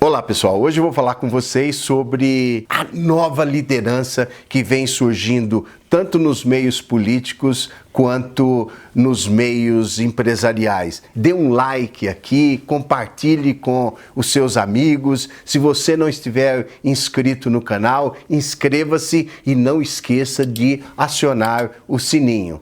Olá pessoal, hoje eu vou falar com vocês sobre a nova liderança que vem surgindo tanto nos meios políticos quanto nos meios empresariais. Dê um like aqui, compartilhe com os seus amigos. Se você não estiver inscrito no canal, inscreva-se e não esqueça de acionar o sininho.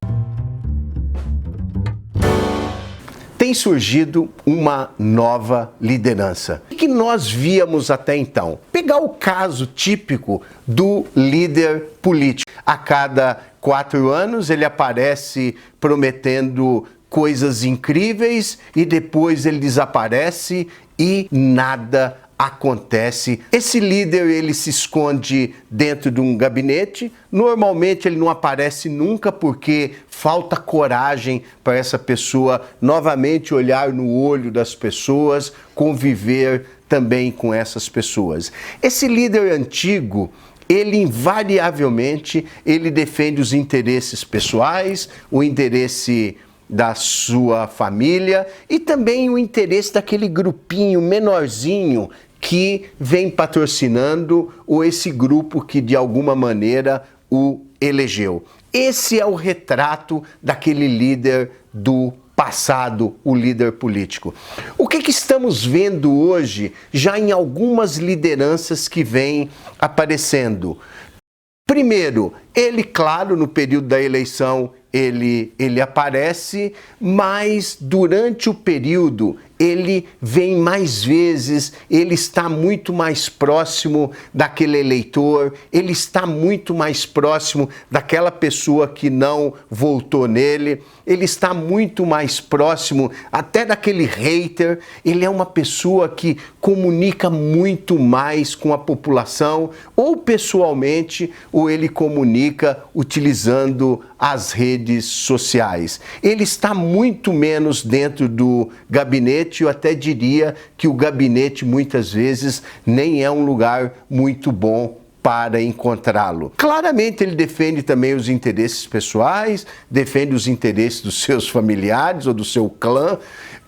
Tem surgido uma nova liderança. O que nós víamos até então? Pegar o caso típico do líder político. A cada 4 anos ele aparece prometendo coisas incríveis e depois ele desaparece e nada acontece. Esse líder, ele se esconde dentro de um gabinete. Normalmente ele não aparece nunca porque falta coragem para essa pessoa novamente olhar no olho das pessoas, conviver também com essas pessoas. Esse líder antigo, ele invariavelmente, ele defende os interesses pessoais, o interesse da sua família e também o interesse daquele grupinho menorzinho que vem patrocinando ou esse grupo que de alguma maneira o elegeu. Esse é o retrato daquele líder do passado, o líder político. O que estamos vendo hoje já em algumas lideranças que vêm aparecendo? Primeiro, ele, claro, no período da eleição, ele aparece, mas durante o período ele vem mais vezes, ele está muito mais próximo daquele eleitor, ele está muito mais próximo daquela pessoa que não votou nele, ele está muito mais próximo até daquele hater. Ele é uma pessoa que comunica muito mais com a população, ou pessoalmente, ou ele comunica utilizando as redes sociais. Ele está muito menos dentro do gabinete. Eu até diria que o gabinete muitas vezes nem é um lugar muito bom para encontrá-lo. Claramente ele defende também os interesses pessoais, defende os interesses dos seus familiares ou do seu clã,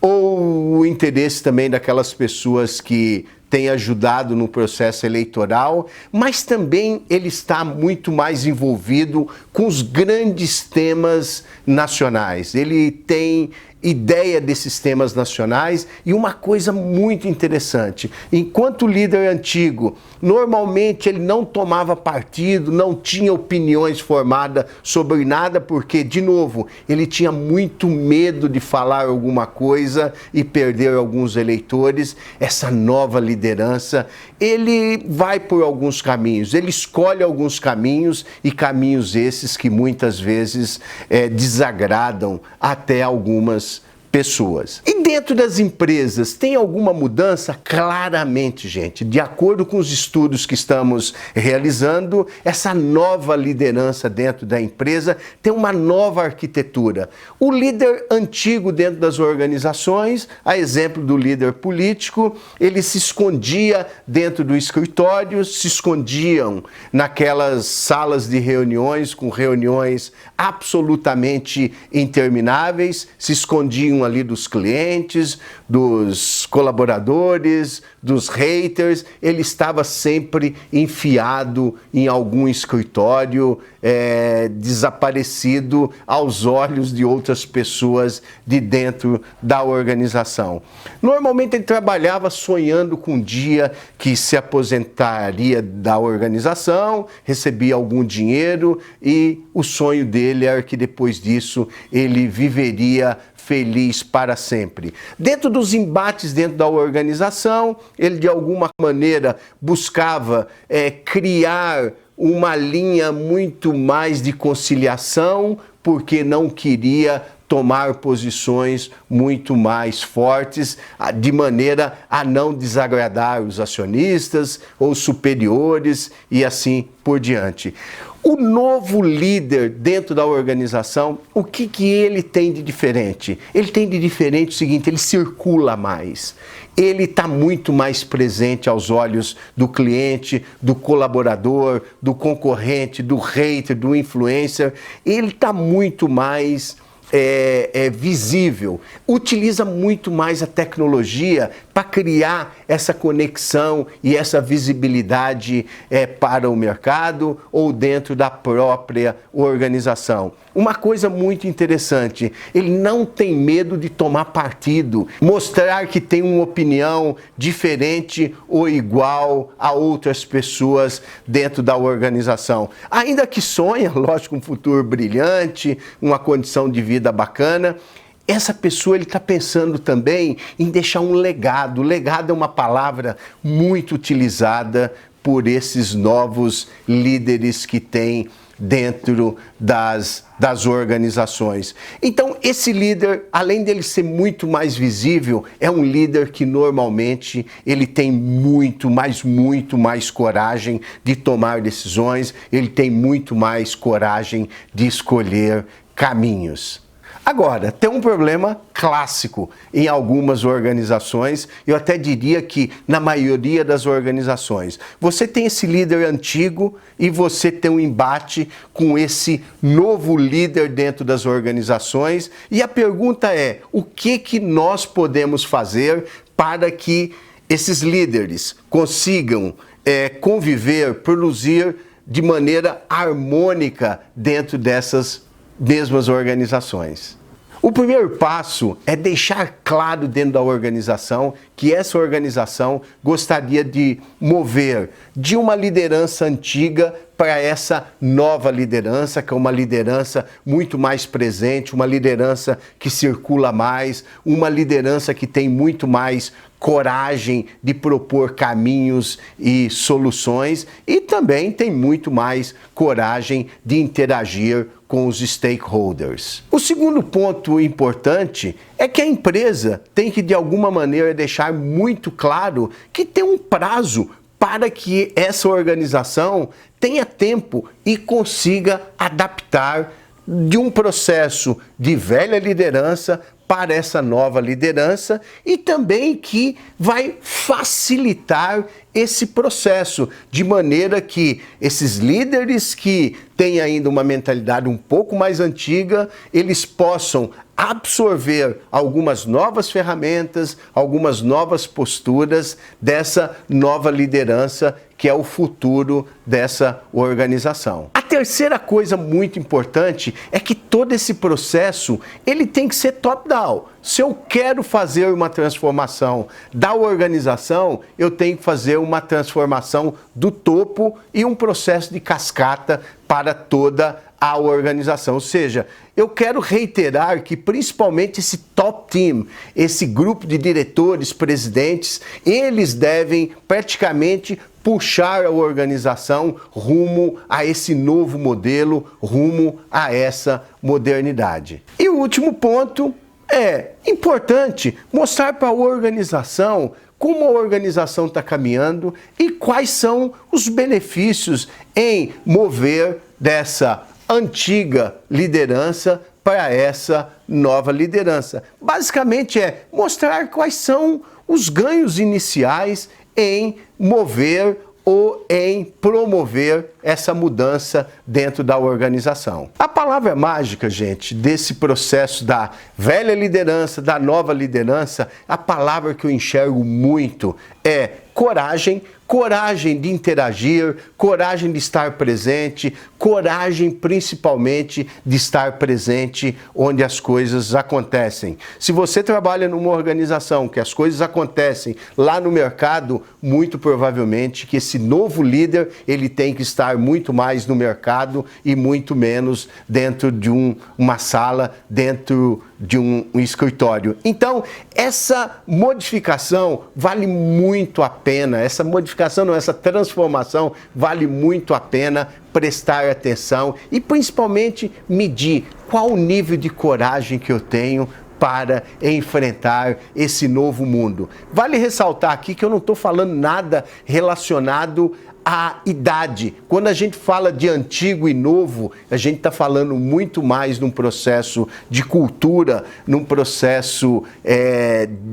ou o interesse também daquelas pessoas que tem ajudado no processo eleitoral, mas também ele está muito mais envolvido com os grandes temas nacionais. Ele tem ideia desses temas nacionais e uma coisa muito interessante, enquanto líder antigo, normalmente ele não tomava partido, não tinha opiniões formadas sobre nada, porque, de novo, ele tinha muito medo de falar alguma coisa e perder alguns eleitores. Essa nova liderança, ele vai por alguns caminhos, ele escolhe alguns caminhos e caminhos esses que muitas vezes desagradam até algumas pessoas. E dentro das empresas, tem alguma mudança? Claramente, gente. De acordo com os estudos que estamos realizando, essa nova liderança dentro da empresa tem uma nova arquitetura. O líder antigo dentro das organizações, a exemplo do líder político, ele se escondia dentro do escritório, se escondiam naquelas salas de reuniões, com reuniões absolutamente intermináveis, se escondiam ali dos clientes, dos colaboradores, dos haters. Ele estava sempre enfiado em algum escritório, desaparecido aos olhos de outras pessoas de dentro da organização. Normalmente ele trabalhava sonhando com um dia que se aposentaria da organização, recebia algum dinheiro e o sonho dele era que depois disso ele viveria feliz para sempre. Dentro dos embates dentro da organização, ele de alguma maneira buscava criar uma linha muito mais de conciliação, porque não queria tomar posições muito mais fortes, de maneira a não desagradar os acionistas ou superiores e assim por diante. O novo líder dentro da organização, o que ele tem de diferente? Ele tem de diferente o seguinte: ele circula mais. Ele está muito mais presente aos olhos do cliente, do colaborador, do concorrente, do hater, do influencer. Ele está muito mais visível, utiliza muito mais a tecnologia para criar essa conexão e essa visibilidade para o mercado ou dentro da própria organização. Uma coisa muito interessante, ele não tem medo de tomar partido, mostrar que tem uma opinião diferente ou igual a outras pessoas dentro da organização. Ainda que sonha, lógico, um futuro brilhante, uma condição de vida bacana, essa pessoa está pensando também em deixar um legado. Legado é uma palavra muito utilizada por esses novos líderes que tem dentro das organizações. Então, esse líder, além dele ser muito mais visível, é um líder que normalmente ele tem muito mais coragem de tomar decisões, ele tem muito mais coragem de escolher caminhos. Agora, tem um problema clássico em algumas organizações, eu até diria que na maioria das organizações. Você tem esse líder antigo e você tem um embate com esse novo líder dentro das organizações. E a pergunta é, o que nós podemos fazer para que esses líderes consigam conviver, produzir de maneira harmônica dentro dessas mesmas organizações? O primeiro passo é deixar claro dentro da organização que essa organização gostaria de mover de uma liderança antiga para essa nova liderança, que é uma liderança muito mais presente, uma liderança que circula mais, uma liderança que tem muito mais coragem de propor caminhos e soluções e também tem muito mais coragem de interagir com os stakeholders. O segundo ponto importante é que a empresa tem que, de alguma maneira, deixar muito claro que tem um prazo para que essa organização tenha tempo e consiga adaptar de um processo de velha liderança para essa nova liderança e também que vai facilitar esse processo, de maneira que esses líderes que têm ainda uma mentalidade um pouco mais antiga, eles possam absorver algumas novas ferramentas, algumas novas posturas dessa nova liderança que é o futuro dessa organização. A terceira coisa muito importante é que todo esse processo ele tem que ser top-down. Se eu quero fazer uma transformação da organização, eu tenho que fazer uma transformação do topo e um processo de cascata para toda a organização. Ou seja, eu quero reiterar que principalmente esse top team, esse grupo de diretores, presidentes, eles devem praticamente puxar a organização rumo a esse novo modelo, rumo a essa modernidade. E o último ponto é importante mostrar para a organização como a organização está caminhando e quais são os benefícios em mover dessa antiga liderança para essa nova liderança. Basicamente é mostrar quais são os ganhos iniciais em mover ou em promover essa mudança dentro da organização. A palavra mágica, gente, desse processo da velha liderança, da nova liderança, a palavra que eu enxergo muito é coragem. Coragem de interagir, coragem de estar presente, coragem principalmente de estar presente onde as coisas acontecem. Se você trabalha numa organização que as coisas acontecem lá no mercado, muito provavelmente que esse novo líder ele tem que estar muito mais no mercado e muito menos dentro de uma sala, dentro de um escritório. Então, essa modificação vale muito a pena, essa transformação vale muito a pena prestar atenção e principalmente medir qual o nível de coragem que eu tenho para enfrentar esse novo mundo. Vale ressaltar aqui que eu não estou falando nada relacionado à idade. Quando a gente fala de antigo e novo, a gente está falando muito mais num processo de cultura, num processo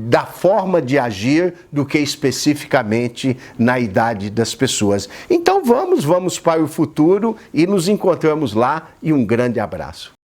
da forma de agir do que especificamente na idade das pessoas. Então vamos para o futuro e nos encontramos lá e um grande abraço.